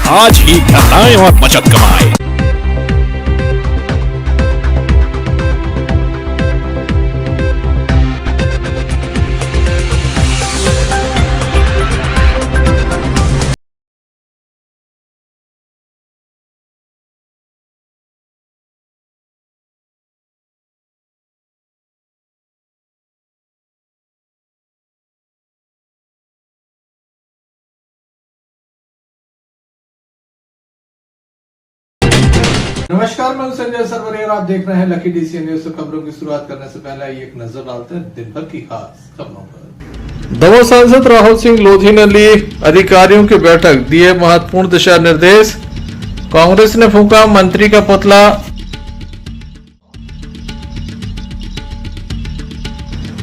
आज ही घर लाएं और बचत कमाएं। नमस्कार, मैं संजय सरवरिया, आप देख रहे हैं लकी डीसी न्यूज। खबरों की शुरुआत करने से पहले एक नजर डालते हैं दिन भर की खास खबरों पर। दमोह सांसद राहुल सिंह लोधी ने ली अधिकारियों की बैठक, दिए महत्वपूर्ण दिशा निर्देश। कांग्रेस ने फूंका मंत्री का पुतला।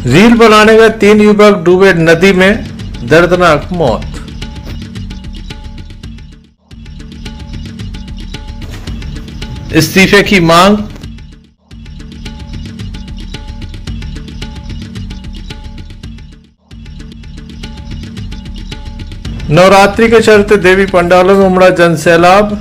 रील बनाने गए 3 युवक डूबे नदी में, दर्दनाक मौत। इस्तीफे की मांग। नवरात्रि के चलते देवी पंडालों में उमड़ा जनसैलाब।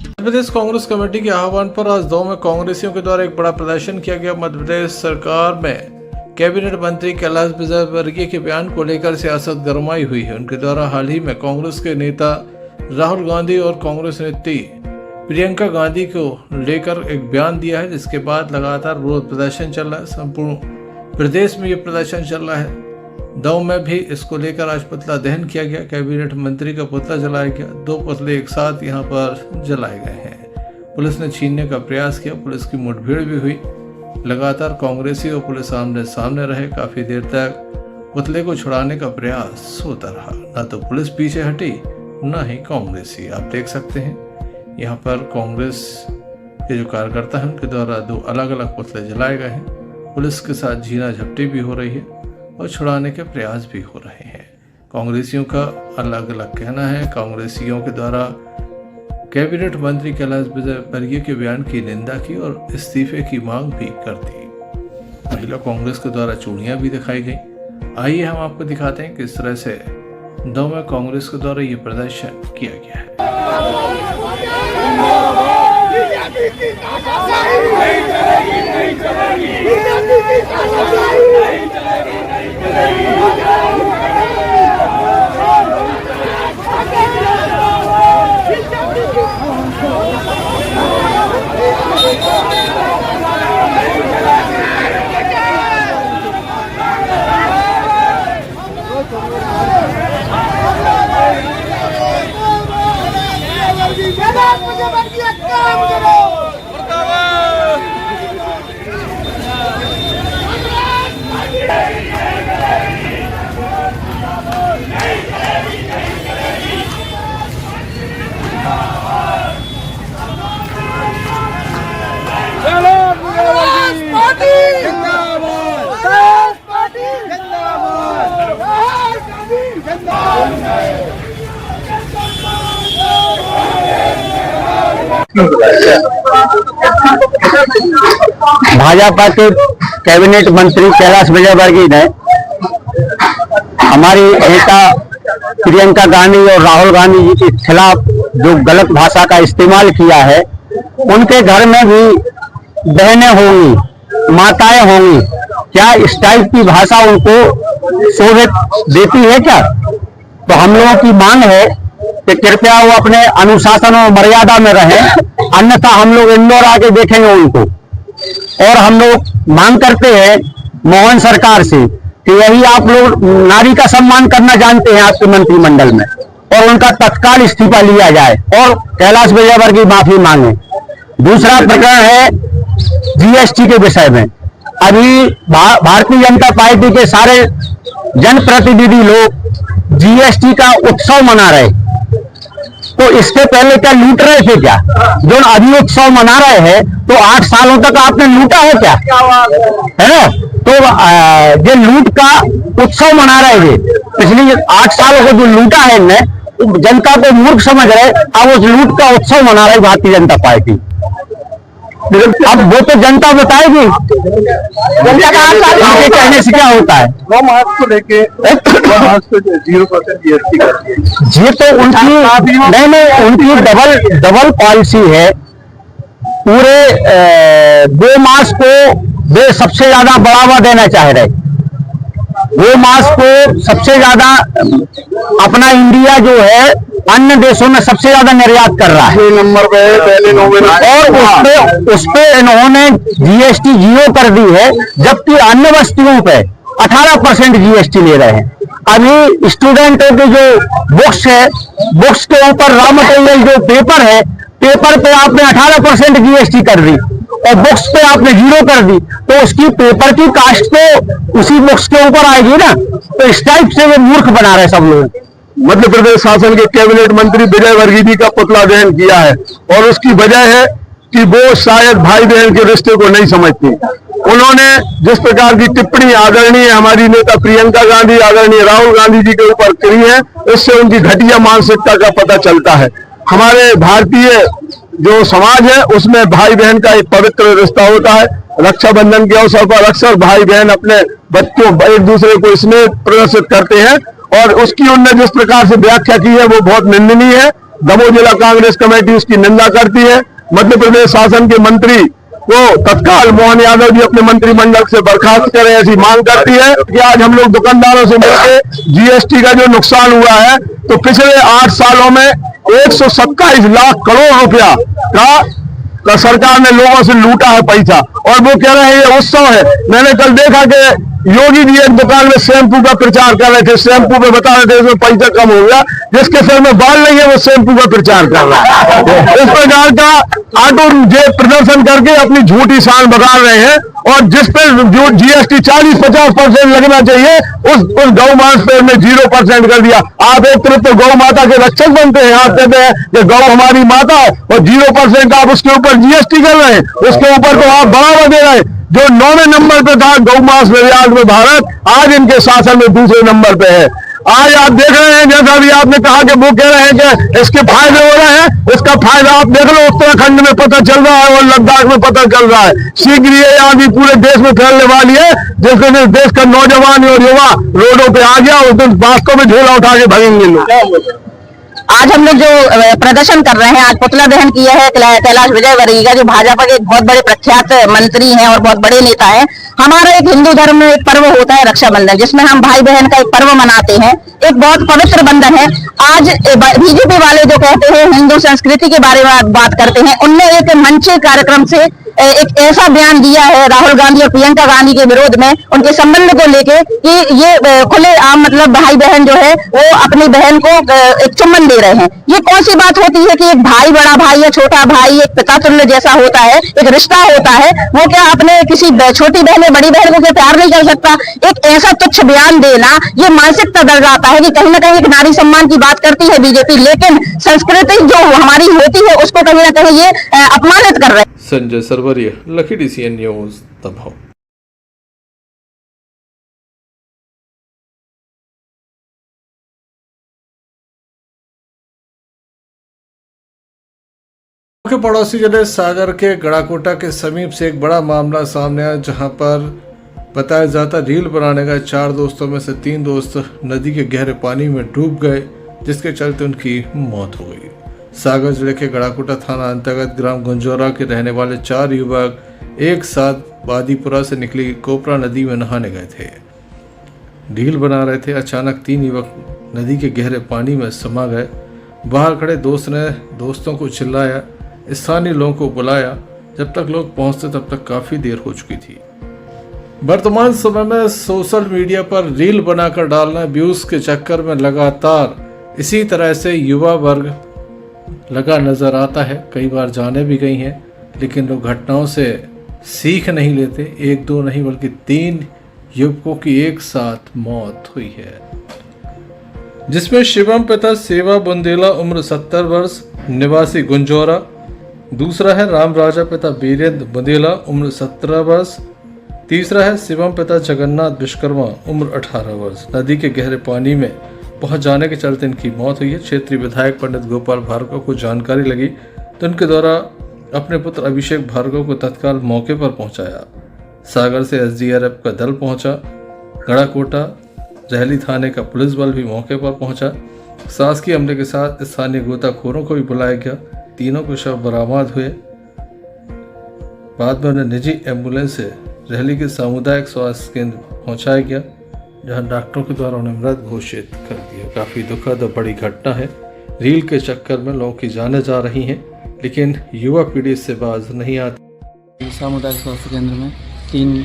मध्य प्रदेश कांग्रेस कमेटी के आह्वान पर आज दमोह में कांग्रेसियों के द्वारा एक बड़ा प्रदर्शन किया गया। मध्य प्रदेश सरकार में कैबिनेट मंत्री कैलाश विजयवर्गीय के बयान को लेकर सियासत गरमाई हुई है। उनके द्वारा हाल ही में कांग्रेस के नेता राहुल गांधी और कांग्रेस नेत्री प्रियंका गांधी को लेकर एक बयान दिया है, जिसके बाद लगातार विरोध प्रदर्शन चल रहा है। संपूर्ण प्रदेश में ये प्रदर्शन चल रहा है। दमोह में भी इसको लेकर आज पुतला दहन किया गया। कैबिनेट मंत्री का पुतला जलाया गया। 2 पुतले एक साथ यहाँ पर जलाए गए हैं। पुलिस ने छीनने का प्रयास किया। पुलिस की मुठभेड़ भी हुई। लगातार कांग्रेसी और पुलिस आमने सामने रहे। काफी देर तक पुतले को छुड़ाने का प्रयास होता रहा। न तो पुलिस पीछे हटी, न ही कांग्रेसी। आप देख सकते हैं यहाँ पर कांग्रेस के जो कार्यकर्ता हैं उनके द्वारा 2 अलग अलग पुतले जलाए गए हैं। पुलिस के साथ झीना झपटी भी हो रही है और छुड़ाने के प्रयास भी हो रहे हैं। कांग्रेसियों का अलग अलग कहना है। कांग्रेसियों के द्वारा कैबिनेट मंत्री कैलाश विजयवर्गीय के बयान की निंदा की और इस्तीफे की मांग भी कर दी। महिला कांग्रेस के द्वारा चूड़ियां भी दिखाई गई। आइए हम आपको दिखाते हैं किस तरह से दमोह में कांग्रेस के द्वारा ये प्रदर्शन किया गया है। भाजपा के कैबिनेट मंत्री कैलाश विजयवर्गीय ने हमारी नेता प्रियंका गांधी और राहुल गांधी जी के खिलाफ जो गलत भाषा का इस्तेमाल किया है, उनके घर में भी बहनें होंगी, माताएं होंगी, क्या इस टाइप की भाषा उनको शोभित देती है क्या? तो हम लोगों की मांग है कि कृपया वो अपने अनुशासन और मर्यादा में रहें, अन्यथा हम लोग इंदौर आके देखेंगे उनको। और हम लोग मांग करते हैं मोहन सरकार से कि यही आप लोग नारी का सम्मान करना जानते हैं आपके मंत्रिमंडल में, और उनका तत्काल इस्तीफा लिया जाए और कैलाश विजयवर्गीय माफी मांगे। दूसरा प्रकरण है जीएसटी के विषय में। अभी भारतीय जनता पार्टी के सारे जनप्रतिनिधि लोग जीएसटी का उत्सव मना रहे, तो इसके पहले क्या लूट रहे थे क्या? जो अभी उत्सव मना रहे हैं तो 8 सालों तक आपने लूटा है क्या? है ना? तो जो लूट का उत्सव मना रहे थे, पिछले 8 सालों को जो लूटा है इनने, जनता को मूर्ख समझ रहे, अब उस लूट का उत्सव मना रही भारतीय जनता पार्टी। अब वो तो जनता बताएगी, जनता का आपके कहने से क्या होता है। गौ मांस को लेके 0% GST करती है, ये तो उनकी नहीं उनकी डबल पॉलिसी है। पूरे गौ मांस को वे सबसे ज्यादा बढ़ावा देना चाह रहे। गौ मांस को सबसे ज्यादा अपना इंडिया जो है अन्य देशों में सबसे ज्यादा निर्यात कर रहा है, नंबर पे पहले और उस पे इन्होंने GST 0 कर दी है, जबकि अन्य वस्तुओं पे 18% GST ले रहे हैं। अभी स्टूडेंटों के जो बुक्स है, बुक्स के ऊपर रॉ मटेरियल जो पेपर है, पेपर पे आपने 18% GST कर दी और बुक्स पे आपने 0 कर दी, तो उसकी पेपर की कास्ट तो उसी बुक्स के ऊपर आएगी ना। तो इस टाइप से वो मूर्ख बना रहे सब लोग। मध्य प्रदेश शासन के कैबिनेट मंत्री विजय वर्गीय का पुतला दहन किया है, और उसकी वजह है कि वो शायद भाई बहन के रिश्ते को नहीं समझती। उन्होंने जिस प्रकार की टिप्पणी आदरणीय हमारी नेता प्रियंका गांधी, आदरणीय राहुल गांधी जी के ऊपर करी है, इससे उनकी घटिया मानसिकता का पता चलता है। हमारे भारतीय जो समाज है उसमें भाई बहन का एक पवित्र रिश्ता होता है। रक्षाबंधन के अवसर पर अक्सर भाई बहन अपने बच्चों एक दूसरे को स्नेह प्रदर्शित करते हैं, और उसकी उनने जिस प्रकार से व्याख्या की है वो बहुत निंदनीय है। दमोह जिला कांग्रेस कमेटी उसकी निंदा करती है। मध्य प्रदेश शासन के मंत्री को तत्काल मोहन यादव जी अपने मंत्रिमंडल से बर्खास्त करें, ऐसी मांग करती है कि आज हम लोग दुकानदारों से मिलकर GST का जो नुकसान हुआ है, तो पिछले 8 सालों में 127 लाख करोड़ रुपया का सरकार ने लोगों से लूटा है पैसा, और वो कह रहे हैं ये उत्सव है। मैंने कल देखा कि योगी जी एक दुकान में शैम्पू का प्रचार कर रहे थे, शैम्पू पे बता रहे थे इसमें पैसा कम हो गया, जिसके सर में बाल नहीं है वो शैम्पू का प्रचार कर रहा है। इस प्रकार का ऑटो जे प्रदर्शन करके अपनी झूठी शान बता रहे हैं, और जिस पे जो GST 40-50% लगना चाहिए उस गौ मांस पे उन्होंने 0% कर दिया। आप एक तरफ तो गौ माता के रक्षक बनते हैं, आप कहते हैं कि गौ हमारी माता है, और 0% आप उसके ऊपर GST कर रहे हैं, उसके ऊपर तो आप बढ़ावा दे रहे हैं। जो 9वें नंबर पे था गौ मांस निर्यात में भारत, आज इनके शासन में दूसरे नंबर पे है। आज आप देख रहे हैं, जैसा भी आपने कहा कि वो कह रहे हैं कि इसके फायदे हो रहे हैं, इसका फायदा आप देख लो उत्तराखंड में पता चल रहा है और लद्दाख में पता चल रहा है। शीघ्र ये आंधी पूरे देश में फैलने वाली है। जिस दिन इस देश का नौजवान और युवा रोडों पे आ गया, उस दिन वास्तव में झोला उठा के भगेंगे लोग। आज हम लोग जो प्रदर्शन कर रहे हैं, आज पुतला दहन किया है कैलाश विजय वर्गीय का, जो भाजपा के एक बहुत बड़े प्रख्यात मंत्री हैं और बहुत बड़े नेता हैं। हमारा एक हिंदू धर्म में एक पर्व होता है रक्षाबंधन, जिसमें हम भाई बहन का एक पर्व मनाते हैं, एक बहुत पवित्र बंधन है। आज बीजेपी वाले जो कहते हैं हिंदू संस्कृति के बारे में बात करते हैं, उनने एक मंच कार्यक्रम से एक ऐसा बयान दिया है राहुल गांधी और प्रियंका गांधी के विरोध में, उनके संबंध को लेके कि ये खुले आम मतलब भाई बहन जो है वो अपनी बहन को एक चुम्बन दे रहे हैं। ये कौन सी बात होती है कि एक भाई बड़ा भाई या छोटा भाई एक पिता तुल्य जैसा होता है, एक रिश्ता होता है, वो क्या अपने किसी छोटी बहन या बड़ी बहन को क्या प्यार नहीं कर सकता? एक ऐसा तुच्छ बयान देना, ये मानसिकता दर्शाता है कि कहीं ना कहीं एक नारी सम्मान की बात करती है बीजेपी, लेकिन संस्कृति जो हमारी होती है उसको कहीं ना कहीं ये अपमानित कर रहे हैं। Sanjay Sarwaria, lucky DCN news, Damoh. के पड़ोसी जिले सागर के गड़ाकोटा के समीप से एक बड़ा मामला सामने आया, जहां पर बताया जाता रील बनाने का 4 दोस्तों में से 3 दोस्त नदी के गहरे पानी में डूब गए, जिसके चलते उनकी मौत हो गई। सागर जिले के गड़ाकोटा थाना अंतर्गत ग्राम गुंजोरा के रहने वाले 4 युवक एक साथ बादीपुरा से निकली कोपरा नदी में नहाने गए थे। रील बना रहे थे, अचानक 3 युवक नदी के गहरे पानी में समा गए। बाहर खड़े दोस्त ने दोस्तों को चिल्लाया, स्थानीय लोगों को बुलाया। जब तक लोग पहुंचते तब तक काफी देर हो चुकी थी। वर्तमान समय में सोशल मीडिया पर रील बनाकर डालना, व्यूज के चक्कर में लगातार इसी तरह से युवा वर्ग लगा नजर आता है। कई बार जाने भी गई हैं, लेकिन लोग घटनाओं से सीख नहीं लेते। 1-2 नहीं बल्कि 3 युवकों की एक साथ मौत हुई है, जिसमें शिवम पिता सेवा बुंदेला उम्र 70 वर्ष निवासी गुंजोरा, दूसरा है राम राजा पिता वीरेंद्र बुंदेला उम्र 17 वर्ष, तीसरा है शिवम पिता जगन्नाथ विश्वकर्मा उम्र 18 वर्ष। नदी के गहरे पानी में पहुंच जाने के चलते इनकी मौत हुई है। क्षेत्रीय विधायक पंडित गोपाल भार्गव को जानकारी लगी तो उनके द्वारा अपने पुत्र अभिषेक भार्गव को तत्काल मौके पर पहुंचाया। सागर से एसडीआरएफ का दल पहुंचा। गढ़ाकोटा रहली थाने का पुलिस बल भी मौके पर पहुंचा। शासकीय अमले के साथ स्थानीय गोताखोरों को भी बुलाया गया। तीनों को शव बरामद हुए। बाद में उन्हें निजी एम्बुलेंस से रहली के सामुदायिक स्वास्थ्य केंद्र पहुंचाया गया, जहां डॉक्टरों के द्वारा उन्हें मृत घोषित कर दिया। काफ़ी दुखद और बड़ी घटना है। रील के चक्कर में लोगों की जानें जा रही हैं, लेकिन युवा पीढ़ी इससे बाज नहीं आती। सामुदायिक स्वास्थ्य केंद्र में 3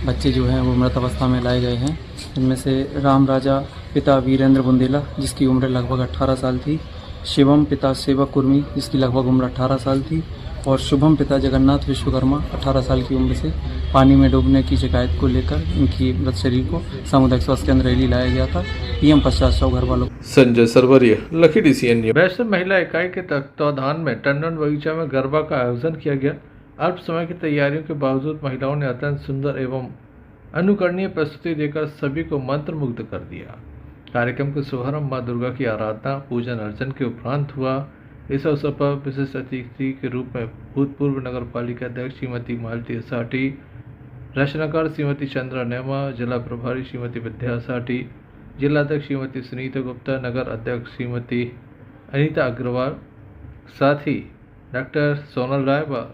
बच्चे जो हैं वो मृत अवस्था में लाए गए हैं। इनमें से राम राजा पिता वीरेंद्र बुंदेला जिसकी उम्र लगभग 18 साल थी, शिवम पिता सेवक कुर्मी जिसकी लगभग उम्र 18 साल थी, और शुभम पिता जगन्नाथ विश्वकर्मा 18 साल की उम्र से पानी में डूबने की शिकायत को लेकर इनकी मृत शरीर को सामुदायिक स्वास्थ्य केंद्र रैली लाया गया था। पीएम पश्चात शव घर वालों। Sanjay Sarwaria, lucky DCN news. वैष्णव महिला इकाई के तत्वाधान में टंडन बगीचा में गरबा का आयोजन किया गया। अल्प समय की तैयारियों के बावजूद महिलाओं ने अत्यंत सुंदर एवं अनुकरणीय प्रस्तुति देकर सभी को मंत्रमुग्ध कर दिया। कार्यक्रम का शुभारंभ मां दुर्गा की आराधना पूजन अर्चन के उपरांत हुआ। इस अवसर पर विशिष्ट अतिथि के रूप में भूतपूर्व नगर पालिका अध्यक्ष श्रीमती मालती साठी, रचनाकार श्रीमती चंद्रा नेमा, जिला प्रभारी श्रीमती विद्या साठी, जिलाध्यक्ष श्रीमती सुनीता गुप्ता, नगर अध्यक्ष श्रीमती अनीता अग्रवाल, साथ ही डॉक्टर सोनल राय व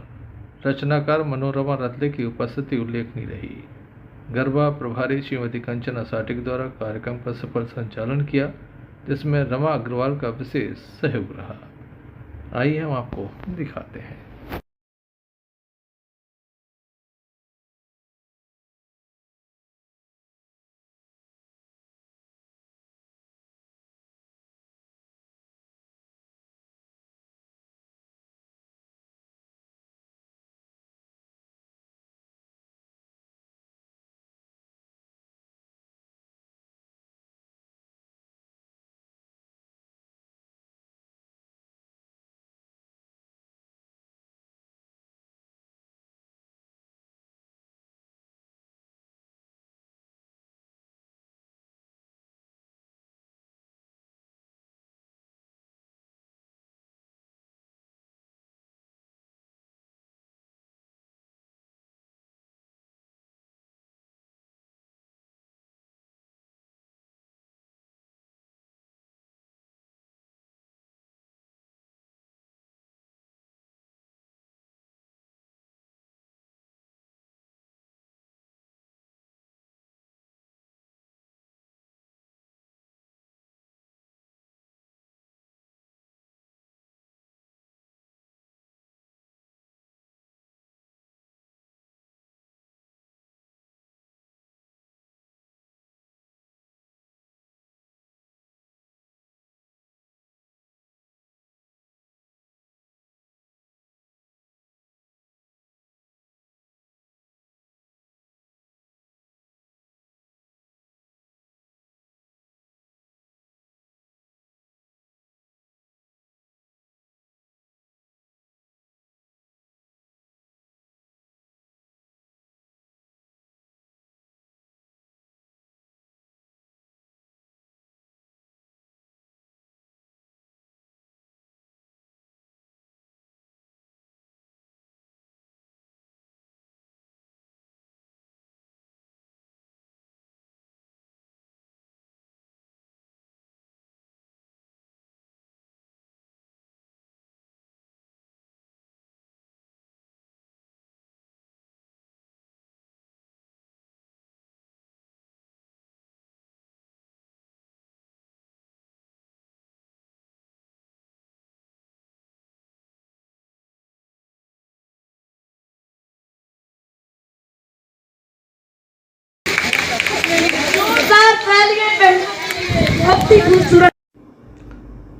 रचनाकार मनोरमा रतले की उपस्थिति उल्लेखनीय रही। गरबा प्रभारी श्रीमती कंचना साटिक द्वारा कार्यक्रम का सफल संचालन किया, जिसमें रमा अग्रवाल का विशेष सहयोग रहा। आइए हम आपको दिखाते हैं।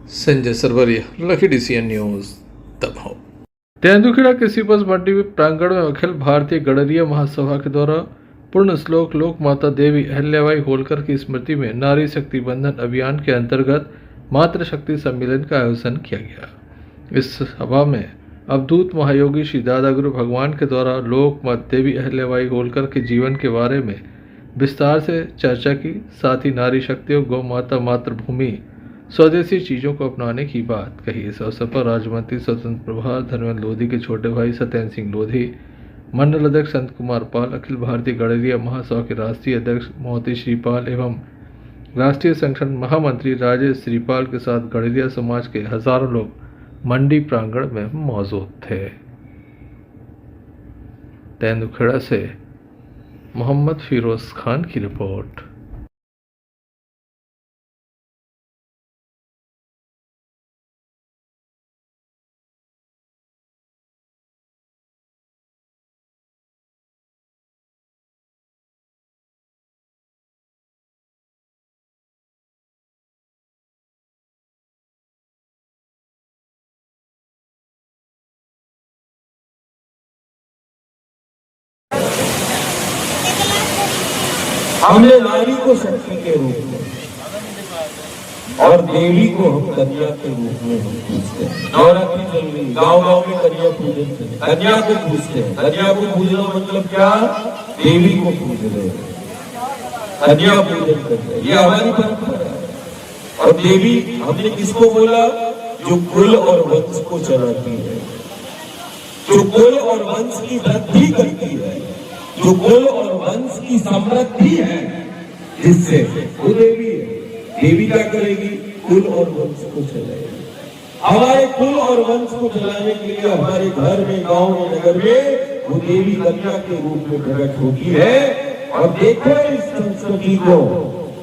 Sanjay Sarwaria, lucky DCN news, दबाव। तेंदुखेड़ा कृषि उपज मंडी में प्रांगण में अखिल भारतीय गणरीय महासभा के द्वारा पूर्ण श्लोक लोक माता देवी अहिल्याबाई होलकर की स्मृति में नारी शक्ति बंधन अभियान के अंतर्गत मातृशक्ति सम्मेलन का आयोजन किया गया। इस सभा में अवधूत महायोगी श्री दादा गुरु भगवान के द्वारा लोक माता देवी अहिल्याबाई होलकर के जीवन के बारे में विस्तार से चर्चा की। साथ ही नारी शक्ति और गौ माता मातृभूमि स्वदेशी चीज़ों को अपनाने की बात कही। इस अवसर पर राज्य मंत्री स्वतंत्र प्रभार धर्मेंद्र लोधी के छोटे भाई सत्येंद्र सिंह लोधी, मंडल अध्यक्ष संत कुमार पाल, अखिल भारतीय गड़रिया महासभा के राष्ट्रीय अध्यक्ष मोती श्रीपाल एवं राष्ट्रीय संगठन महामंत्री राजेश श्रीपाल के साथ गड़रिया समाज के हजारों लोग मंडी प्रांगण में मौजूद थे। तेंदुखेड़ा से मोहम्मद फिरोज खान की रिपोर्ट। हमने नारी को शक्ति के रूप में और देवी को हम कन्या के रूप में हम पूजते हैं। नवरात्रि चल रही, गाँव-गाँव में कन्या पूजन चल, कन्या को पूजते हैं। कन्या को पूजना मतलब क्या? देवी को पूज रहे हैं, कन्या पूजन करते हैं, ये हमारी परंपरा है। और देवी हमने किसको बोला? जो कुल और वंश को चलाती है, जो कुल और वंश की वृद्धि करती है, जो कुल और वंश की समृद्धि है, जिससे वो देवी है। देवी क्या करेगी? कुल और वंश को चलाएगी। हमारे कुल और वंश को चलाने के लिए हमारे घर में, गांव में, नगर में वो देवी कन्या के रूप में प्रकट होती है। और देखो इस संस्कृति को,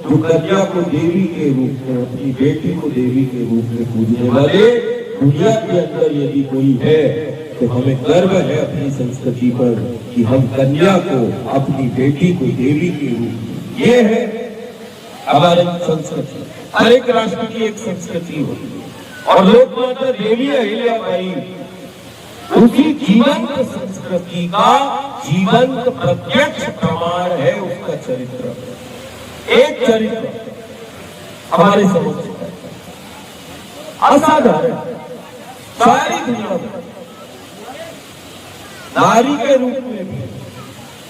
जो कन्या को देवी के रूप में, अपनी बेटी को देवी के रूप में पूजने वाले दुनिया के अंदर यदि कोई है तो हमें गर्व है अपनी संस्कृति पर कि हम कन्या को, अपनी बेटी को देवी के रूप में, ये है हमारी संस्कृति। हर एक राष्ट्र की एक संस्कृति होती है और लोकमाता देवी अहिल्याबाई उसी जीवंत संस्कृति का जीवंत प्रत्यक्ष प्रमाण है। उसका चरित्र, एक चरित्र हमारे समझ असाधारण, सारी दुनिया में नारी के रूप में भी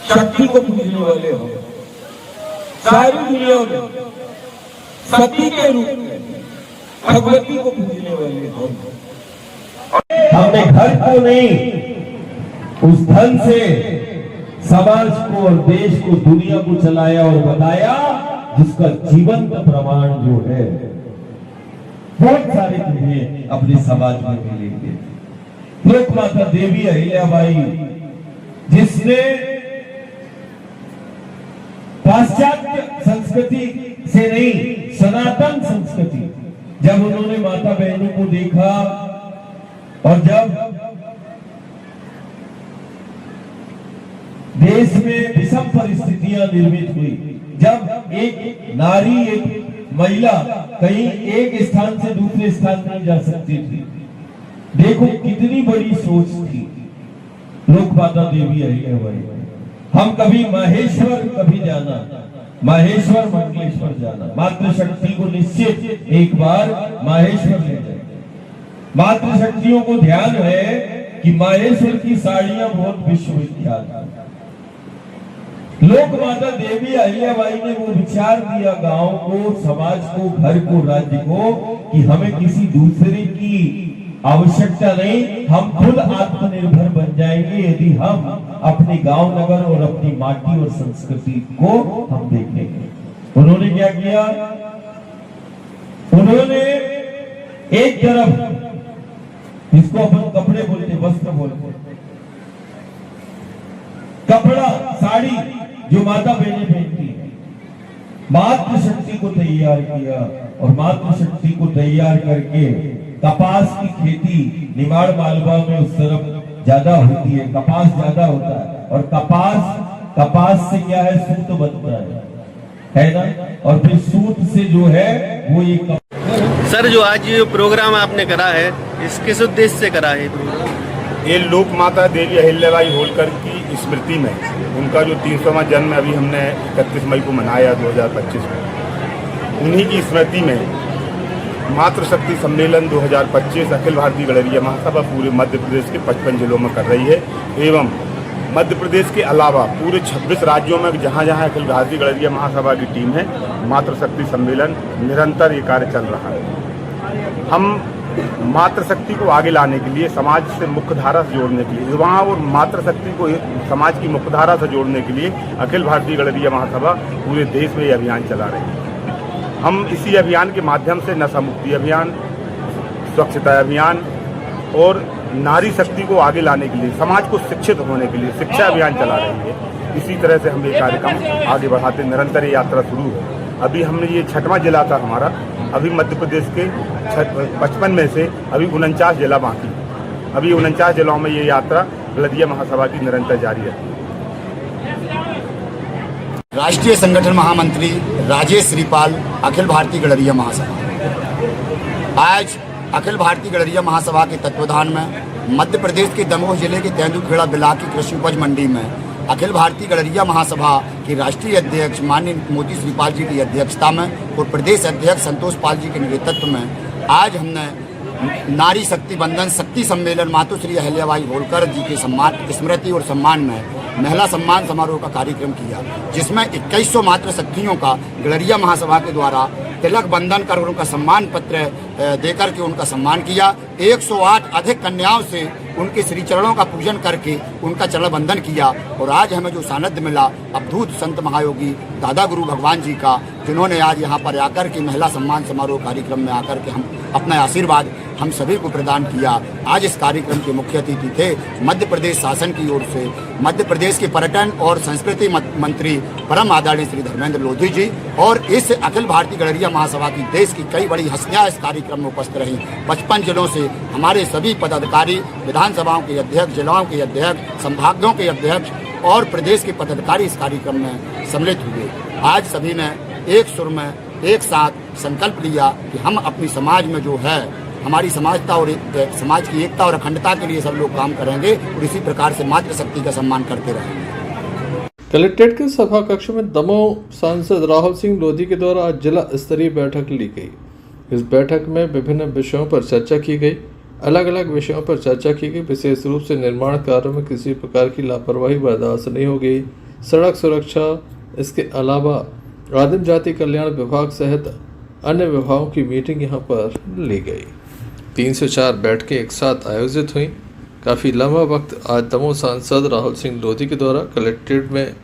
शक्ति को पूजने वाले हम, सारी दुनिया में सती के रूप में भगवती को पूजने वाले हम। हमने घर को नहीं, उस धन से समाज को और देश को, दुनिया को चलाया और बताया, जिसका जीवंत प्रमाण जो है बहुत सारे तुम्हें अपने समाज में मिलेंगे। लोकमाता देवी अहिल्याबाई, जिसने पाश्चात्य संस्कृति से नहीं, सनातन संस्कृति, जब उन्होंने माता बहनों को देखा और जब देश में विषम परिस्थितियां निर्मित हुई, जब एक नारी, एक महिला कहीं एक स्थान से दूसरे स्थान नहीं जा सकती थी, देखो कितनी बड़ी सोच थी लोकमाता देवी अहिल्याबाई। हम कभी माहेश्वर, कभी जाना माहेश्वर, मंगलेश्वर जाना, मातृशक्ति को निश्चित एक बार माहेश्वर ले जाए। मातृशक्तियों को ध्यान है कि माहेश्वर की साड़ियां बहुत विश्वविख्यात हैं। लोकमाता देवी अहिल्याबाई ने वो विचार दिया गांव को, समाज को, घर को, राज्य को, कि हमें किसी दूसरे की आवश्यकता नहीं, हम खुद आत्मनिर्भर बन जाएंगे यदि हम अपने गांव, नगर और अपनी माटी और संस्कृति को हम देखेंगे। उन्होंने क्या किया? उन्होंने एक तरफ, इसको अपन कपड़े बोलते, वस्त्र बोलते, कपड़ा, साड़ी जो माता बहनें पहनती है, मातृशक्ति को तैयार किया और मातृशक्ति को तैयार करके कपास की खेती निमाड़ मालवा में उस तरफ ज्यादा होती है, कपास ज्यादा होता है, और कपास से क्या है? सूत बनता है ना, और फिर सूत से जो है वो ये सर, जो आज ये प्रोग्राम आपने करा है, इस किस उद्देश्य से करा है प्रोग्राम? ये लोक माता देवी अहिल्याबाई होलकर की स्मृति में उनका जो 300वां जन्म अभी हमने 31 मई को मनाया 2025 में, उन्हीं की स्मृति में मातृशक्ति सम्मेलन 2025 अखिल भारतीय गड़रिया महासभा पूरे मध्य प्रदेश के 55 जिलों में कर रही है। एवं मध्य प्रदेश के अलावा पूरे 26 राज्यों में जहाँ जहाँ अखिल भारतीय गड़रिया महासभा की टीम है, मातृशक्ति सम्मेलन निरंतर ये कार्य चल रहा है। हम मातृशक्ति को आगे लाने के लिए, समाज से मुख्यधारा से जोड़ने के लिए, युवाओं और मातृशक्ति को समाज की मुख्यधारा से जोड़ने के लिए अखिल भारतीय गणरीय महासभा पूरे देश में ये अभियान चला रही है। हम इसी अभियान के माध्यम से नशा मुक्ति अभियान, स्वच्छता अभियान और नारी शक्ति को आगे लाने के लिए, समाज को शिक्षित होने के लिए शिक्षा अभियान चला रही है। इसी तरह से हम ये कार्यक्रम आगे बढ़ाते, निरंतर ये यात्रा शुरू है। अभी हमने ये 6वां जिला था हमारा। अभी मध्य प्रदेश के 55 में से अभी 49 जिला बाकी। अभी 49 जिलों में ये यात्रा गणरीय महासभा की निरंतर जारी है। राष्ट्रीय संगठन महामंत्री राजेश श्रीपाल, अखिल भारतीय गणरीय महासभा। आज अखिल भारतीय गणरीय महासभा के तत्वाधान में मध्य प्रदेश के दमोह जिले के तेंदुखेड़ा ब्लॉक की कृषि उपज मंडी में अखिल भारतीय गणरीय महासभा के राष्ट्रीय अध्यक्ष माननीय मोदी श्रीपाल जी की अध्यक्षता में और प्रदेश अध्यक्ष संतोष पाल जी के नेतृत्व में आज हमने नारी शक्ति बंधन शक्ति सम्मेलन मातोश्री अहिल्याबाई होलकर जी के सम्मान, स्मृति और सम्मान में महिला सम्मान समारोह का कार्यक्रम किया, जिसमें 2100 मातृ शक्तियों का गणरीय महासभा के द्वारा तिलक बंधन कर उनका सम्मान पत्र देकर के उनका सम्मान किया। 108 अधिक कन्याओं से उनके श्री चरणों का पूजन करके उनका चरण बंधन किया। और आज हमें जो सानिध्य मिला अवधूत संत महायोगी दादा गुरु भगवान जी का, जिन्होंने आज यहाँ पर आकर के महिला सम्मान समारोह कार्यक्रम में आकर के हम अपना आशीर्वाद हम सभी को प्रदान किया। आज इस कार्यक्रम के मुख्य अतिथि थे मध्य प्रदेश शासन की ओर से मध्य प्रदेश के पर्यटन और संस्कृति मंत्री परम आदरणीय श्री धर्मेंद्र लोधी जी, और इस अखिल भारतीय गणरीय महासभा की देश की कई बड़ी हस्तियां इस कार्यक्रम में उपस्थित रहीं। 55 जिलों से हमारे सभी पदाधिकारी, विधानसभाओं के अध्यक्ष, जिलाओं के अध्यक्ष, संभागों के अध्यक्ष और प्रदेश के पदाधिकारी इस कार्यक्रम में सम्मिलित हुए। आज सभी ने एक सुर में एक साथ संकल्प लिया कि हम अपनी समाज में जो है हमारी समाजता और समाज की एकता और अखंडता के लिए सब लोग काम करेंगे और इसी प्रकार से मातृशक्ति का सम्मान करते रहेंगे। कलेक्ट्रेट के सभा कक्ष में दमोह सांसद राहुल सिंह लोधी के द्वारा आज जिला स्तरीय बैठक ली गई। इस बैठक में विभिन्न विषयों पर चर्चा की गई। अलग अलग विषयों पर चर्चा की गई। विशेष रूप से निर्माण कार्यों में किसी प्रकार की लापरवाही बर्दाश्त नहीं होगी। सड़क सुरक्षा, इसके अलावा आदिम जाति कल्याण विभाग सहित अन्य विभागों की मीटिंग यहाँ पर ली गई। 3 से 4 बैठकें एक साथ आयोजित हुई। काफ़ी लंबा वक्त आज दमोह सांसद राहुल सिंह लोधी के द्वारा कलेक्ट्रेट में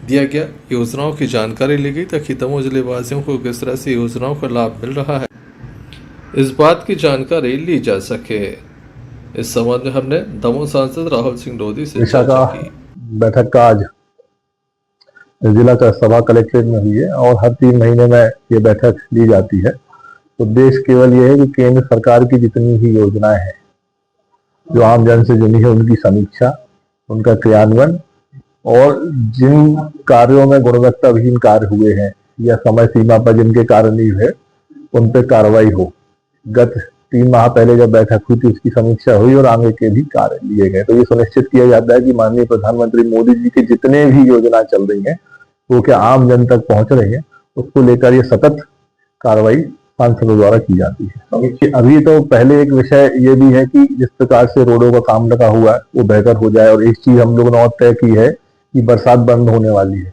दिया गया। योजनाओं की जानकारी ली गई ताकि दमोह जिले वासियों को किस तरह से योजनाओं का लाभ मिल रहा है, इस बात की जानकारी ली जा सके। इस संबंध में हमने दमोह सांसद राहुल सिंह लोधी से चर्चा की। बैठक का आज जिला का सभा कलेक्ट्रेट में हुई है और हर 3 महीने में ये बैठक ली जाती है। उद्देश्य केवल ये है कि केंद्र सरकार की जितनी भी योजनाएं हैं जो आम जन से जुड़ी है उनकी समीक्षा, उनका क्रियान्वयन और जिन कार्यों में गुणवत्ताहीन कार्य हुए हैं या समय सीमा पर जिनके कार्य नहीं हुए उन पर कार्रवाई हो। गत 3 माह पहले जब बैठक हुई थी उसकी समीक्षा हुई और आगे के भी कार्य लिए गए। तो ये सुनिश्चित किया जाता है कि माननीय प्रधानमंत्री मोदी जी के जितने भी योजना चल रही हैं वो क्या आम जन तक पहुंच रही है, उसको लेकर ये सतत कार्रवाई सांसदों द्वारा की जाती है। अभी तो पहले एक विषय ये भी है कि जिस प्रकार से रोडों का काम लगा हुआ है वो बेहतर हो जाए। और एक चीज हम लोगों ने और तय की है कि बरसात बंद होने वाली है,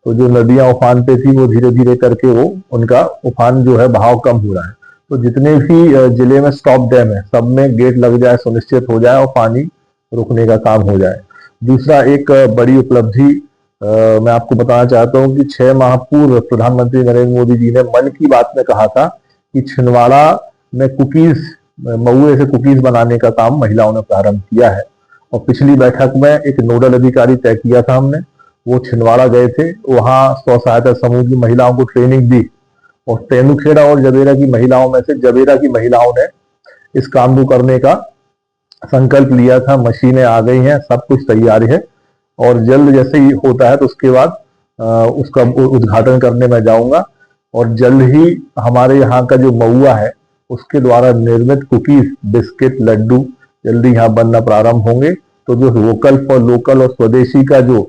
तो जो नदियां उफान पे थी वो धीरे धीरे करके वो उनका उफान जो है बहाव कम हो रहा है। तो जितने भी जिले में स्टॉप डैम है सब में गेट लग जाए, सुनिश्चित हो जाए और पानी रुकने का काम हो जाए। दूसरा एक बड़ी उपलब्धि मैं आपको बताना चाहता हूं कि 6 माह पूर्व प्रधानमंत्री नरेंद्र मोदी जी ने मन की बात में कहा था कि छिंदवाड़ा में कुकीज, महुए से कुकीज बनाने का काम महिलाओं ने प्रारंभ किया है। और पिछली बैठक में एक नोडल अधिकारी तय किया था हमने, वो छिंदवाड़ा गए थे, वहां स्व सहायता समूह की महिलाओं को ट्रेनिंग दी और तेंदुखेड़ा और जबेरा की महिलाओं में से जबेरा की महिलाओं ने इस काम को करने का संकल्प लिया था। मशीनें आ गई हैं, सब कुछ तैयार है और जल्द जैसे ही होता है तो उसके बाद उसका उद्घाटन करने में जाऊंगा। और जल्द ही हमारे यहाँ का जो महुआ है उसके द्वारा निर्मित कुकीज, बिस्किट, लड्डू जल्दी यहाँ बनना प्रारंभ होंगे। तो जो वोकल फॉर लोकल और स्वदेशी का जो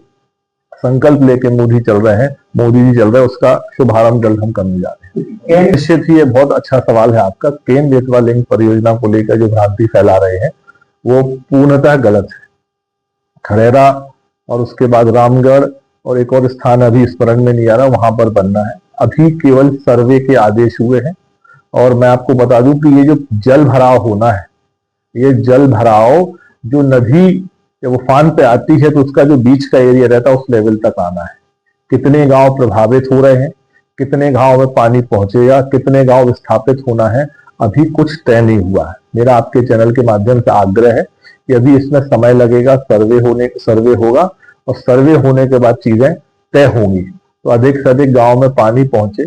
संकल्प लेके मोदी जी चल रहे हैं उसका शुभारंभ जल्द हम करने जा रहे हैं। निश्चित ही ये बहुत अच्छा सवाल है आपका। केन बेतवा लिंक परियोजना को लेकर जो भ्रांति फैला रहे हैं वो पूर्णतः गलत है। खड़ेरा और उसके बाद रामगढ़ और एक और स्थान अभी स्मरण में नहीं आ रहा, वहां पर बनना है। अभी केवल सर्वे के आदेश हुए हैं। और मैं आपको बता दूं कि ये जो जल भराव होना है, ये जल भराव जो नदी जब उफान पे आती है तो उसका जो बीच का एरिया रहता है उस लेवल तक आना है। कितने गांव प्रभावित हो रहे हैं, कितने गांव में पानी पहुंचेगा, कितने गांव विस्थापित होना है, अभी कुछ तय नहीं हुआ है। मेरा आपके चैनल के माध्यम से आग्रह है कि अभी इसमें समय लगेगा, सर्वे होगा और सर्वे होने के बाद चीजें तय होंगी। तो अधिक से अधिक गांव में पानी पहुंचे,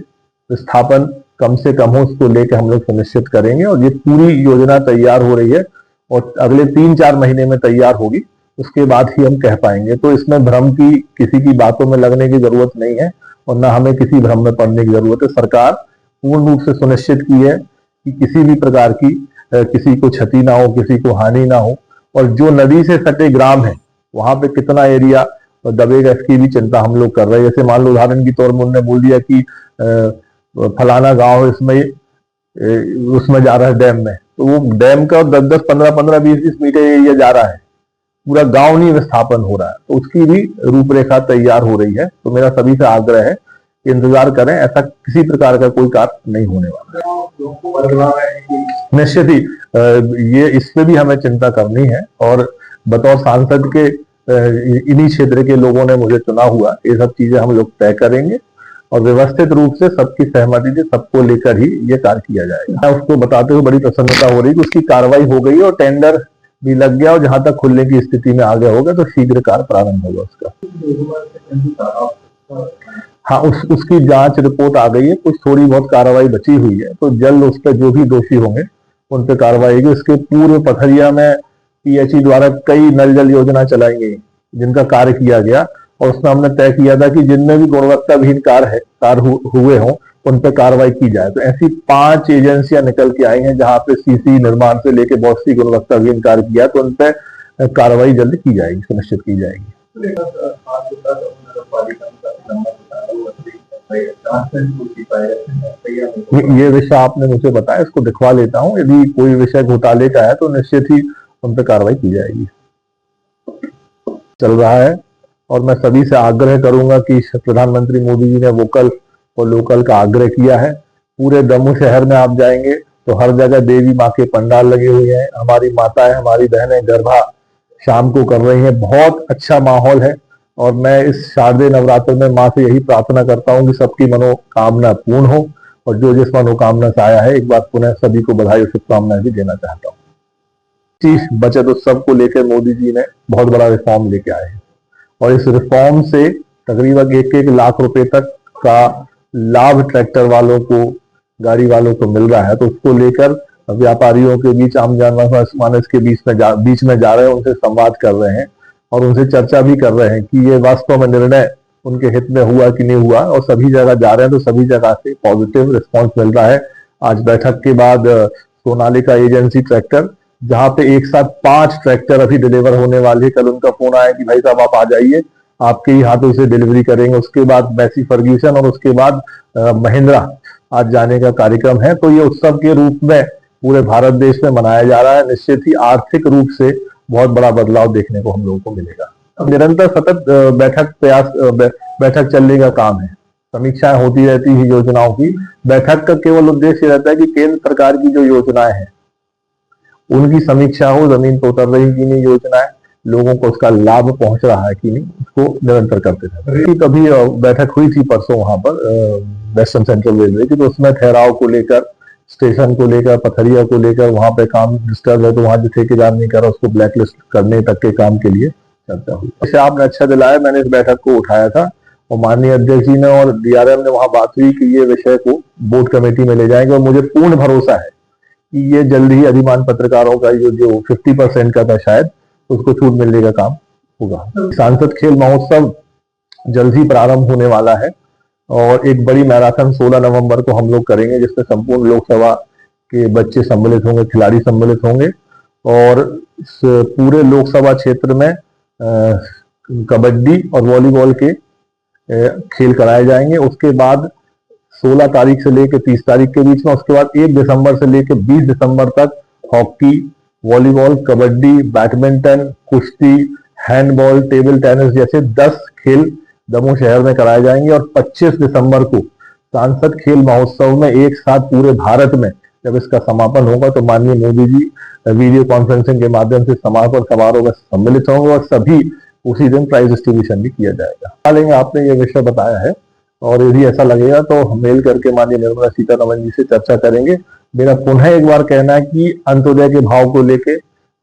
विस्थापन कम से कम हो, उसको लेकर हम लोग सुनिश्चित करेंगे। और ये पूरी योजना तैयार हो रही है और अगले 3-4 महीने में तैयार होगी, उसके बाद ही हम कह पाएंगे। तो इसमें भ्रम की, किसी की बातों में लगने की जरूरत नहीं है और ना हमें किसी भ्रम में पड़ने की जरूरत है। सरकार पूर्ण रूप से सुनिश्चित की है कि किसी भी प्रकार की किसी को क्षति ना हो, किसी को हानि ना हो। और जो नदी से सटे ग्राम है वहां पे कितना एरिया दबेगा इसकी भी चिंता हम लोग कर रहे हैं। जैसे मान लो उदाहरण के तौर में उन्होंने बोल दिया कि फलाना गांव इसमें उसमें जा रहा है डैम में, तो वो डैम का 10-10, 15-15, 20-20 मीटर एरिया जा रहा है, पूरा गांव नहीं विस्थापन हो रहा है, तो उसकी भी रूपरेखा तैयार हो रही है। तो मेरा सभी से आग्रह है कि इंतजार करें, ऐसा किसी प्रकार का कोई कार्य नहीं होने वाला है। निश्चित ही ये इस पे भी हमें चिंता करनी है और बतौर सांसद के इन्हीं क्षेत्र के लोगों ने मुझे चुना हुआ, ये सब चीजें हम लोग तय करेंगे और व्यवस्थित रूप से सबकी सहमति से सबको लेकर ही ये कार्य किया जाएगा। उसको बताते हुए बड़ी प्रसन्नता हो रही है कि उसकी कार्रवाई हो गई और टेंडर भी लग गया और जहां तक खुलने की स्थिति में आ गया होगा तो शीघ्र कार्य प्रारंभ होगा उसका। हाँ, उसकी जांच रिपोर्ट आ गई है, कुछ थोड़ी बहुत कार्रवाई बची हुई है, तो जल्द उस पर जो भी दोषी होंगे उन पर कार्रवाई होगी। इसके पूर्व पथरिया में पीएचई द्वारा कई नल जल योजना चलाई गई जिनका कार्य किया गया और उसमें हमने तय किया था कि जिनमें भी गुणवत्ताहीन कार्य हुए हों उन पर कार्रवाई की जाए। तो ऐसी 5 एजेंसियां निकल के आई हैं जहां पे सीसी निर्माण से लेके बहुत सी गुणवत्ताहीन कार्य किया, तो उन पर कार्रवाई जल्द की जाएगी, सुनिश्चित की जाएगी। ये विषय आपने मुझे बताया, इसको दिखवा लेता हूँ। यदि कोई विषय घोटाले का है तो निश्चित ही उन पर कार्रवाई की जाएगी। चल रहा है और मैं सभी से आग्रह करूंगा कि प्रधानमंत्री मोदी जी ने वोकल और लोकल का आग्रह किया है। पूरे दमोह शहर में आप जाएंगे तो हर जगह देवी माँ के पंडाल लगे हुए हैं, हमारी माताएं, हमारी बहनें गरबा शाम को कर रही हैं, बहुत अच्छा माहौल है। और मैं इस शारदीय नवरात्र में माँ से यही प्रार्थना करता हूँ कि सबकी मनोकामना पूर्ण हो और जो जिस मनोकामना से आया है, एक बार पुनः सभी को बधाई और शुभकामनाएं भी देना चाहता हूँ। बचत उत्सव को लेकर मोदी जी ने बहुत बड़ा रिफॉर्म लेके आए हैं और इस रिफॉर्म से तकरीबन 1-1 लाख रुपए तक का लाभ ट्रैक्टर वालों को, गाड़ी वालों को मिल रहा है। तो उसको लेकर व्यापारियों के बीच, आम जनमानस के बीच में जा रहे हैं, उनसे संवाद कर रहे हैं और उनसे चर्चा भी कर रहे हैं कि ये वास्तव में निर्णय उनके हित में हुआ कि नहीं हुआ। और सभी जगह जा रहे हैं तो सभी जगह से पॉजिटिव रिस्पॉन्स मिल रहा है। आज बैठक के बाद सोनालिका एजेंसी ट्रैक्टर, जहां पे एक साथ 5 ट्रैक्टर अभी डिलीवर होने वाले, कल उनका फोन आया कि भाई साहब आप आ जाइए, आपके ही हाथों से डिलीवरी करेंगे। उसके बाद मैसी फर्ग्यूसन और उसके बाद महिंद्रा आज जाने का कार्यक्रम है। तो ये उत्सव के रूप में पूरे भारत देश में मनाया जा रहा है। निश्चित ही आर्थिक रूप से बहुत बड़ा बदलाव देखने को हम लोगों को मिलेगा। निरंतर सतत बैठक चलने का काम है, समीक्षाएं होती रहती है योजनाओं की। बैठक का केवल उद्देश्य रहता है कि केंद्र सरकार की जो योजनाएं हैं उनकी समीक्षा हो, जमीन पर उतर रही कि नहीं योजनाएं, लोगों को उसका लाभ पहुंच रहा है कि नहीं, उसको निरंतर करते रहते हैं। कभी बैठक हुई थी परसों वहां पर वेस्टर्न सेंट्रल रेलवे की, तो उसमें ठहराव को लेकर, स्टेशन को लेकर, पथरिया को लेकर, वहां पे काम डिस्टर्ब है तो वहां जो ठेकेदार नहीं कर रहा उसको ब्लैकलिस्ट करने तक के काम के लिए चर्चा हुई। जैसे आपने अच्छा दिलाया, मैंने इस बैठक को उठाया था और माननीय अध्यक्ष जी ने और डीआरएम ने वहां बात हुई कि ये विषय को बोर्ड कमेटी में ले जाएंगे और मुझे पूर्ण भरोसा है कि ये जल्द ही अधिमान पत्रकारों का जो 50% का था शायद, उसको छूट मिलने का काम होगा। सांसद खेल महोत्सव जल्द ही प्रारंभ होने वाला है और एक बड़ी मैराथन 16 नवंबर को हम लोग करेंगे जिसमें संपूर्ण लोकसभा के बच्चे सम्मिलित होंगे, खिलाड़ी सम्मिलित होंगे और इस पूरे लोकसभा क्षेत्र में कबड्डी और वॉलीबॉल के खेल कराए जाएंगे। उसके बाद 16 तारीख से लेकर 30 तारीख के बीच में, उसके बाद 1 दिसंबर से लेकर 20 दिसंबर तक हॉकी, वॉलीबॉल, कबड्डी, बैडमिंटन, कुश्ती, हैंडबॉल, टेबल टेनिस जैसे 10 खेल दमोह शहर में कराए जाएंगे और 25 दिसंबर को सांसद खेल महोत्सव में एक साथ पूरे भारत में जब इसका समापन होगा तो माननीय मोदी जी वीडियो कॉन्फ्रेंसिंग के माध्यम से समापन समारोह में सम्मिलित होंगे और सभी उसी दिन प्राइज डिस्ट्रीब्यूशन भी किया जाएगा। लेकिन आपने ये विषय बताया है और यदि ऐसा लगेगा तो हम मेल करके माननीय निर्मला सीतारमण जी से चर्चा करेंगे। मेरा पुनः एक बार कहना है कि अंत्योदय के भाव को लेकर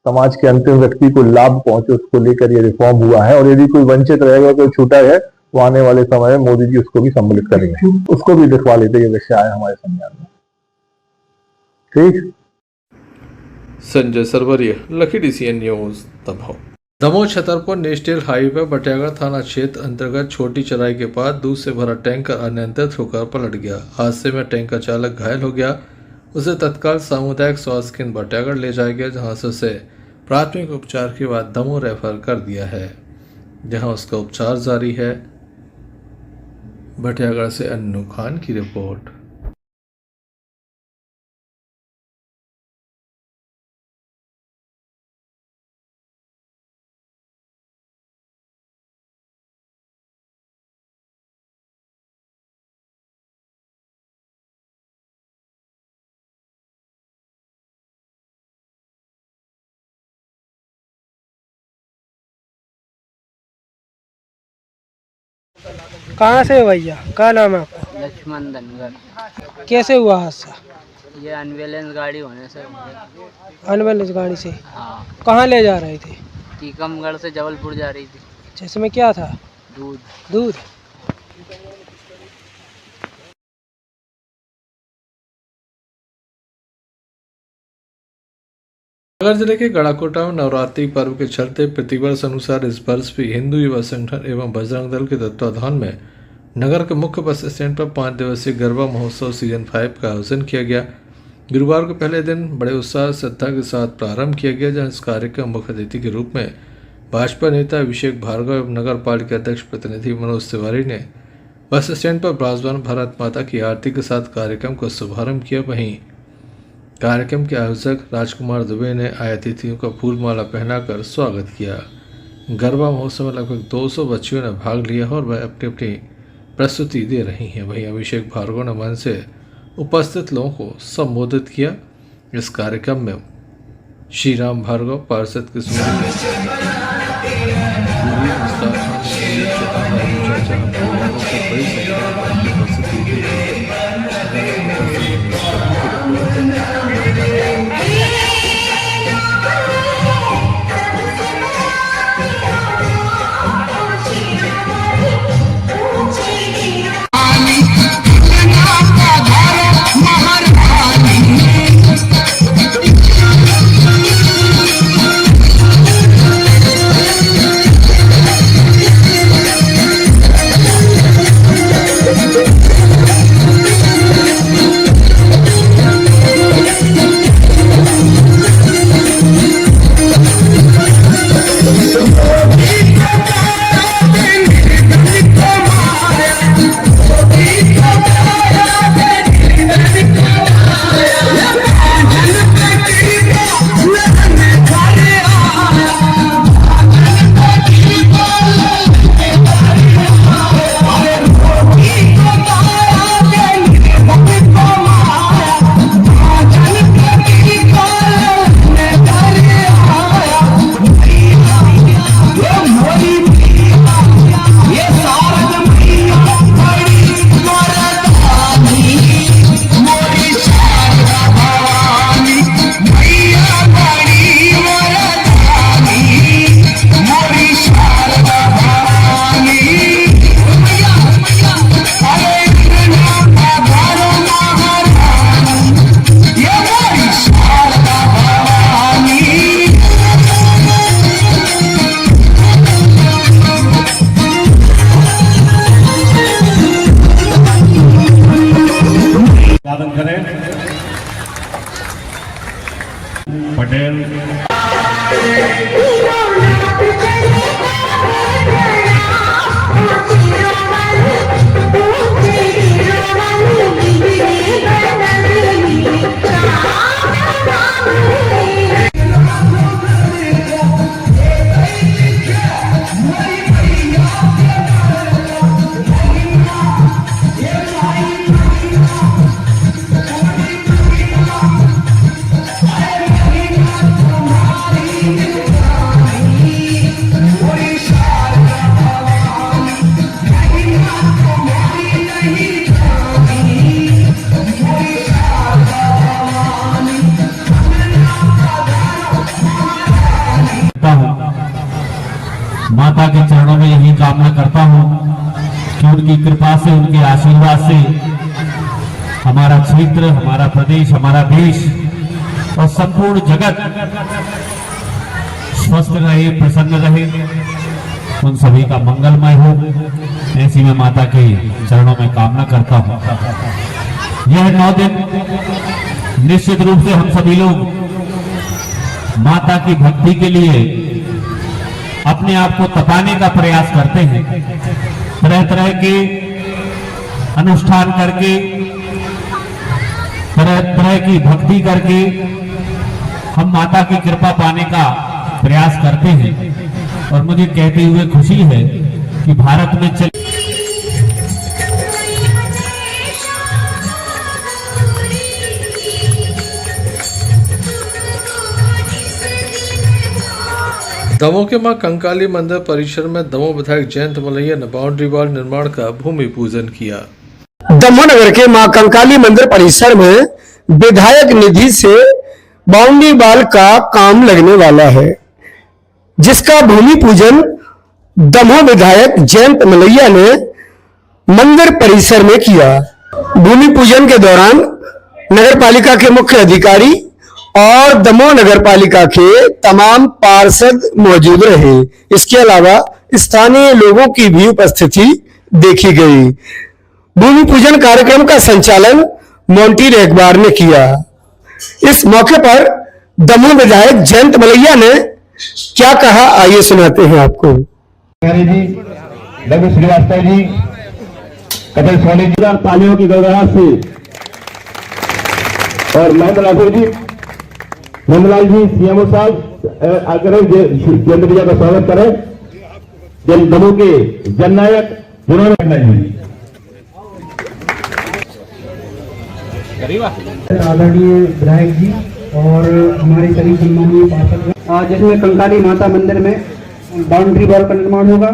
समाज के अंतिम व्यक्ति को लाभ पहुंचे उसको लेकर ये रिफॉर्म हुआ है और यदि कोई वंचित रहेगा, कोई छूटा है तो आने वाले समय में मोदी जी उसको भी सम्मिलित करेंगे, उसको भी लिखवा लेते। ये विषय आया हमारे संज्ञान में। ठीक। Sanjay Sarwaria, lucky DCN news, Damoh. Damoh Chhatarpur national highway Batiyagarh थाना क्षेत्र अंतर्गत छोटी चराई के पास दूध से भरा टैंकर अनियंत्रित होकर पलट गया। हादसे में टैंकर चालक घायल हो गया। उसे तत्काल सामुदायिक स्वास्थ्य केंद्र बटियागढ़ ले जाया गया, जहां से उसे प्राथमिक उपचार के बाद दमोह रेफर कर दिया है, जहां उसका उपचार जारी है। बटियागढ़ से अन्नू खान की रिपोर्ट। कहाँ से हो भैया? क्या नाम है आपका? लक्ष्मण धनगर। कैसे हुआ हादसा? ये एम्बुलेंस गाड़ी होने से। एम्बुलेंस गाड़ी से? हाँ। कहाँ ले जा रहे थे? टीकमगढ़ से जबलपुर जा रही थी। जिसमें क्या था? दूध। दूध। सागर जिले के गड़ाकोटा में नवरात्रि पर्व के चलते प्रतिवर्ष अनुसार इस वर्ष भी हिंदू युवा संगठन एवं बजरंग दल के तत्वाधान में नगर के मुख्य बस स्टैंड पर 5 दिवसीय गरबा महोत्सव सीजन 5 का आयोजन किया गया। गुरुवार को पहले दिन बड़े उत्साह श्रद्धा के साथ प्रारंभ किया गया, जहां इस कार्यक्रम मुख्य अतिथि के रूप में भाजपा नेता अभिषेक भार्गव एवं नगर पालिका अध्यक्ष प्रतिनिधि मनोज तिवारी ने बस स्टैंड पर विराजमान भारत माता की आरती के साथ कार्यक्रम का शुभारंभ किया। वहीं कार्यक्रम के आयोजक राजकुमार दुबे ने आए अतिथियों का फूलमाला पहनाकर स्वागत किया। गरबा महोत्सव में लगभग 200 बच्चियों ने भाग लिया और वह अपनी अपनी प्रस्तुति दे रही हैं। वहीं अभिषेक भार्गव ने मंच से उपस्थित लोगों को संबोधित किया। इस कार्यक्रम में श्री राम भार्गव, पार्षद पटेल माता के चरणों में यही कामना करता हूँ कि उनकी कृपा से, उनके आशीर्वाद से हमारा क्षेत्र, हमारा प्रदेश, हमारा देश और संपूर्ण जगत स्वस्थ रहे, प्रसन्न रहे, उन सभी का मंगलमय हो, ऐसी मैं माता के चरणों में कामना करता हूँ। यह 9 दिन निश्चित रूप से हम सभी लोग माता की भक्ति के लिए अपने आप को तपाने का प्रयास करते हैं। तरह तरह के अनुष्ठान करके, तरह तरह की भक्ति करके हम माता की कृपा पाने का प्रयास करते हैं। और मुझे कहते हुए खुशी है कि भारत में दमोह के मां कंकाली मंदिर परिसर में दमोह विधायक जयंत मलैया ने बाउंड्री वॉल निर्माण का भूमि पूजन किया। दमोह नगर के मां कंकाली मंदिर परिसर में विधायक निधि से बाउंड्री वॉल का काम लगने वाला है, जिसका भूमि पूजन दमोह विधायक जयंत मलैया ने मंदिर परिसर में किया। भूमि पूजन के दौरान नगर पालिका के मुख्य अधिकारी और दमोह नगर पालिका के तमाम पार्षद मौजूद रहे। इसके अलावा स्थानीय लोगों की भी उपस्थिति देखी गई। भूमि पूजन कार्यक्रम का संचालन मोंटी रेखबार ने किया। इस मौके पर दमोह विधायक जयंत मलैया ने क्या कहा, आइए सुनाते हैं आपको। जी, रघु श्रीवास्तव जी, कपिल सोनी जी, तालियों की गड़गड़ाहट से, और महेंद्र राठौर जी, नंदलाल जी, सीएमओ साहब आकर जयंत भैया का स्वागत करें। दमोह के जननायक जी, आदरणीय विधायक जी और हमारे सभी सम्मानीय पार्षद, जिसमें कंकाली माता मंदिर में बाउंड्री वॉल का निर्माण होगा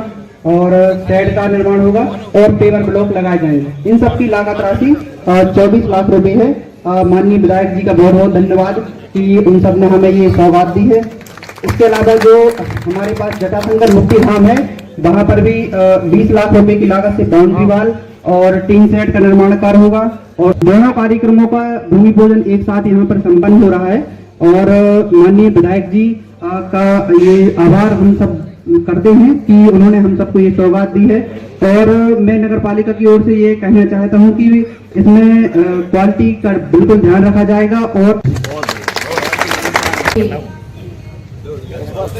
और शेड का निर्माण होगा और पेवर ब्लॉक लगाए जाएंगे। इन सब की लागत राशि 24 लाख रुपए है। माननीय विधायक जी का बहुत बहुत धन्यवाद कि उन सब ने हमें ये सौगात दी है। इसके अलावा जो हमारे पास जटाशंकर मुक्ति धाम है, वहाँ पर भी 20 लाख रुपए की लागत से बाउंड्री वॉल और टीन सेट का निर्माण कार्य होगा। और दोनों कार्यक्रमों का भूमि पूजन एक साथ यहाँ पर संपन्न हो रहा है। और माननीय विधायक जी का ये आभार हम सब करते हैं कि उन्होंने हम सबको ये सौगात दी है। और मैं नगर पालिका की ओर से ये कहना चाहता हूँ कि इसमें क्वालिटी का बिल्कुल ध्यान रखा जाएगा। और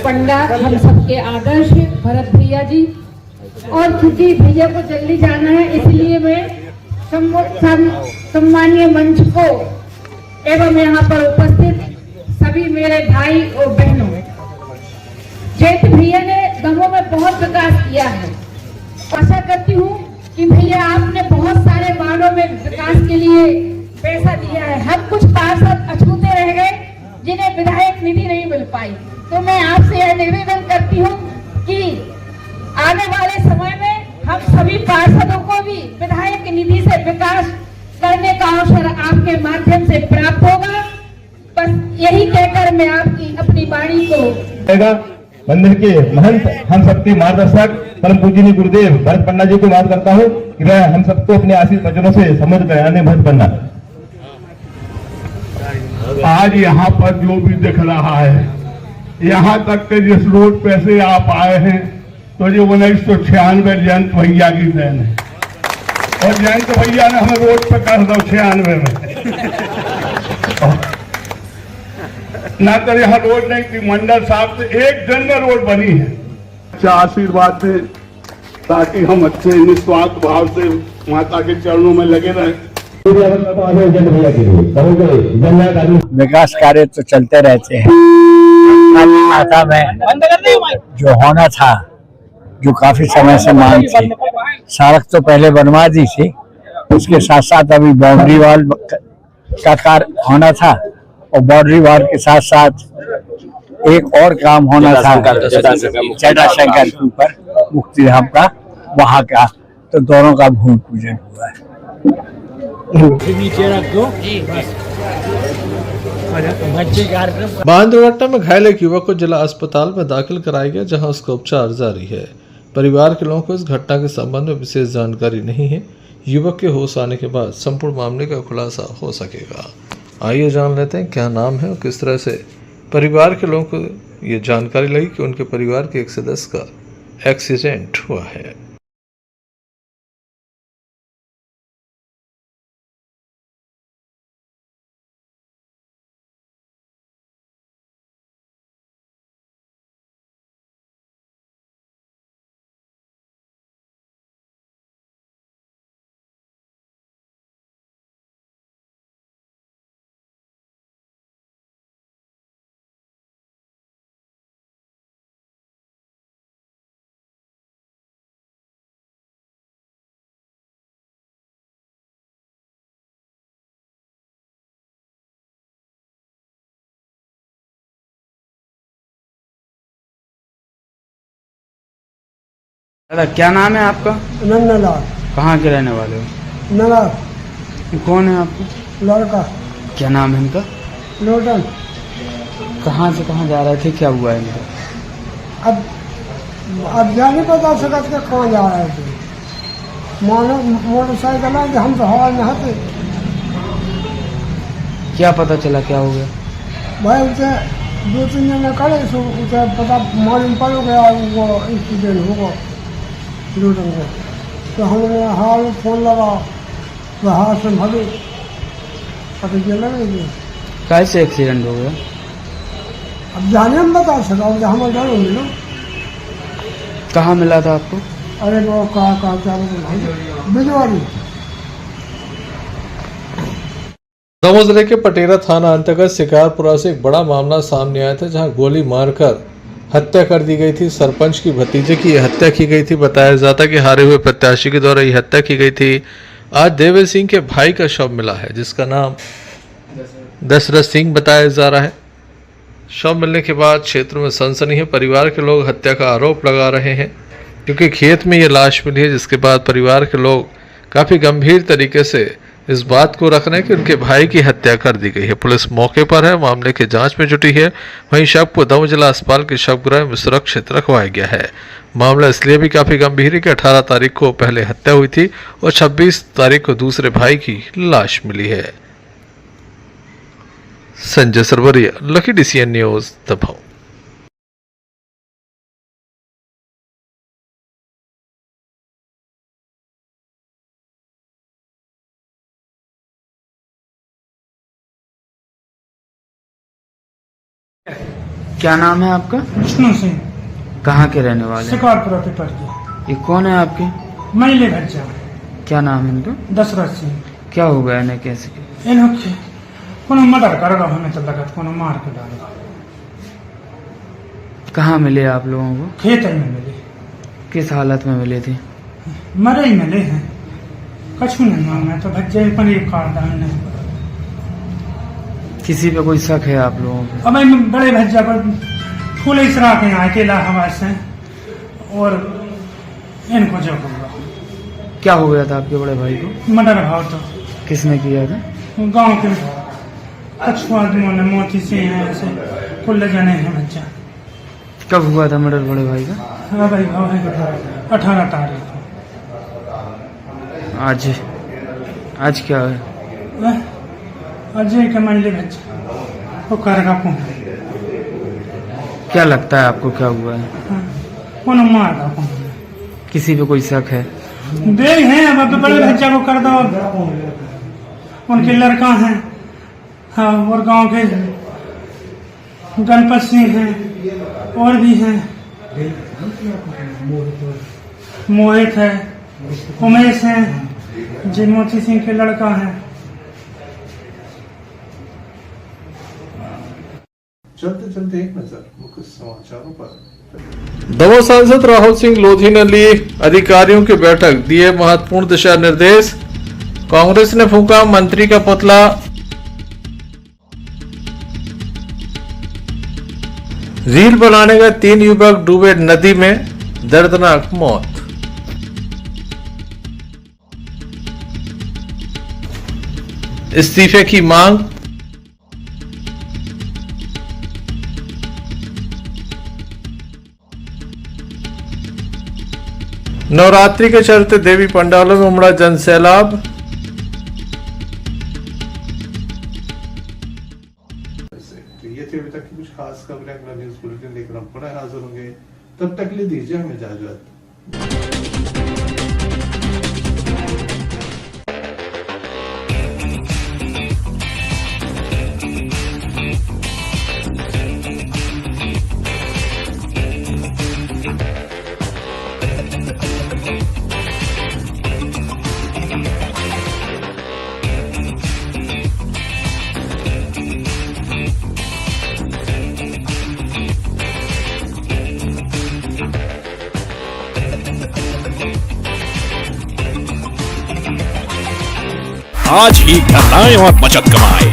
पंडा हम सबके आदर्श भरत भैया जी, और क्योंकि भैया को जल्दी जाना है इसलिए मैं सम्मानीय मंच को एवं यहाँ पर उपस्थित सभी मेरे भाई और बहनों, जयंत भैया ने दमोह में बहुत विकास किया है। आशा करती हूँ कि भैया आपने बहुत सारे वार्डों में विकास के लिए पैसा दिया है। हम कुछ पार्षद अछूते रह गए जिन्हें विधायक निधि नहीं मिल पाई। तो मैं आपसे यह निवेदन करती हूँ कि आने वाले समय में हम सभी पार्षदों को भी विधायक निधि से विकास करने का अवसर आपके माध्यम से प्राप्त होगा। बस यही कहकर मैं आपकी अपनी वाणी को मंदिर के महंत, हम सबके मार्गदर्शक परम पूजनीय गुरुदेव भरत पन्ना जी को याद करता हूँ कि वह हम सबको अपने आशीष वचनों से समृद्ध कराने भरत पन्ना। आज यहाँ पर जो भी दिख रहा है, यहाँ तक के जिस रोड पे से आप आए हैं तो जो 1996 जयंत भैया की देन है। और जयंत भैया ने हमें रोड पे कर दो 96 में ना तो यहाँ रोड नहीं थी। मंडल साहब से एक दिन में रोड बनी है। अच्छा आशीर्वाद दे ताकि हम अच्छे निस्वार्थ भाव से माता के चरणों में लगे रहे। विकास कार्य तो चलते रहते हैं। माता में जो होना था, जो काफी समय से मांग थी, सड़क तो पहले बनवा दी थी, उसके साथ साथ अभी बाउंड्री वॉल का कार्य होना था और बाउंड्री वॉल के साथ साथ एक और काम होना था जटाशंकर के ऊपर मुक्ति धाम का, वहाँ का, तो दोनों का भूमि पूजन हुआ है। नीचे रख दो। वाहन दुर्घटना में घायल एक युवक को जिला अस्पताल में दाखिल कराया गया, जहां उसका उपचार जारी है। परिवार के लोगों को इस घटना के संबंध में विशेष जानकारी नहीं है। युवक के होश आने के बाद संपूर्ण मामले का खुलासा हो सकेगा। आइए जान लेते हैं क्या नाम है और किस तरह से परिवार के लोगों को ये जानकारी लगी कि उनके परिवार के एक सदस्य का एक्सीडेंट हुआ है। दादा क्या नाम है आपका? नंदलाल। कहाँ के रहने वाले हो? नवाब। कौन है आपको? लड़का। क्या नाम है इनका? लोटन। कहाँ से कहाँ जा रहे थे, क्या हुआ है इनका? अब जाने पता सका कि कहाँ जा रहे थे। मानो मोटरसाइकिल है, हम तो हवा में हते। क्या पता चला क्या हो गया? भाई उसे 2-3 दिन करे उसे पता मालूम पड़ गया वो एक्सीडेंट होगा लोटन को। तो हमने हाल फोन लगा तो हाथ से भागे पता लगे। कैसे एक्सीडेंट हो गया? अब जाने हम बता सका, हमारे डर होंगे ना। कहाँ मिला था आपको? अरे वो कहा क्या बिजवारी। दमोह जिले के पटेरा थाना अंतर्गत शिकारपुरा से एक बड़ा मामला सामने आया था, जहां गोली मारकर हत्या कर दी गई थी। सरपंच की भतीजे की यह हत्या की गई थी। बताया जाता कि हारे हुए प्रत्याशी के द्वारा यह हत्या की गई थी। आज देवेंद्र सिंह के भाई का शव मिला है, जिसका नाम दशरथ सिंह बताया जा रहा है। शव मिलने के बाद क्षेत्र में सनसनी है। परिवार के लोग हत्या का आरोप लगा रहे हैं, क्योंकि खेत में ये लाश मिली है, जिसके बाद परिवार के लोग काफ़ी गंभीर तरीके से इस बात को रख रहे हैं कि उनके भाई की हत्या कर दी गई है। पुलिस मौके पर है, मामले की जांच में जुटी है। वहीं शव को दमोह जिला अस्पताल के शवगृह में सुरक्षित रखवाया गया है। मामला इसलिए भी काफ़ी गंभीर है कि 18 तारीख को पहले हत्या हुई थी और 26 तारीख को दूसरे भाई की लाश मिली है। Sanjay Sarwaria, lucky DCN news, Damoh. क्या नाम है आपका? विष्णु सिंह। कहाँ के रहने वाले? शिकारपुरा के पर। ये कौन है आपके? मैले भज्जा। क्या नाम है इनका? दशरथ सिंह। क्या हो गया इन्हें, कैसे? इन्होंने कोनो मर्डर करेगा, हमें तो लगा कोनो मार के डालेगा। कहाँ मिले आप लोगों को? खेत में मिले। किस हालत में मिले थे? मरे ही मिले हैं, कछु नहीं मांगा तो भज्जे पनीर काट डालने। किसी पे कोई शक है आप लोगों को? अब बड़े भज्जा पर फूल इसरा के आए केला हवा से, और इनको जो होगा। क्या हो गया था आपके बड़े भाई को? मर्डर भाव तो किसने किया था? गांव के कछु आदमियों ने, मोती से हैं ऐसे कुल जने हैं बच्चा। कब हुआ था मर्डर बड़े भाई का? हाँ भाई भाव है 18 तारीख को। आज क्या है? अजय के मंडली बच्चा वो करेगा कौन? क्या लगता है आपको क्या हुआ है? कौन मारेगा कौन? किसी पे कोई शक है? देख हैं अब बड़े बच्चा को कर दो, उनके लड़का हैं। हाँ, और गांव के गणपत सिंह हैं, और भी हैं, मोहित है, उमेश है, जी मोती सिंह के लड़का है। चलते चलते एक नजर मुख्य समाचारों पर। दमोह सांसद राहुल सिंह लोधी ने ली अधिकारियों की बैठक, दिए महत्वपूर्ण दिशा निर्देश। कांग्रेस ने फूंका मंत्री का पुतला। रील बनाने गए 3 युवक डूबे नदी में, दर्दनाक मौत। इस्तीफे की मांग। नवरात्रि के चलते देवी पंडालों में उमड़ा जन सैलाब। तो ये थी अभी तक की कुछ खास खबरें। अगला न्यूज बुलेटिन लेकर हम पुनः हाजिर होंगे, तब तक के लिए दीजिए हमें इजाजत। आज ही घर लाएं और बचत कमाएं।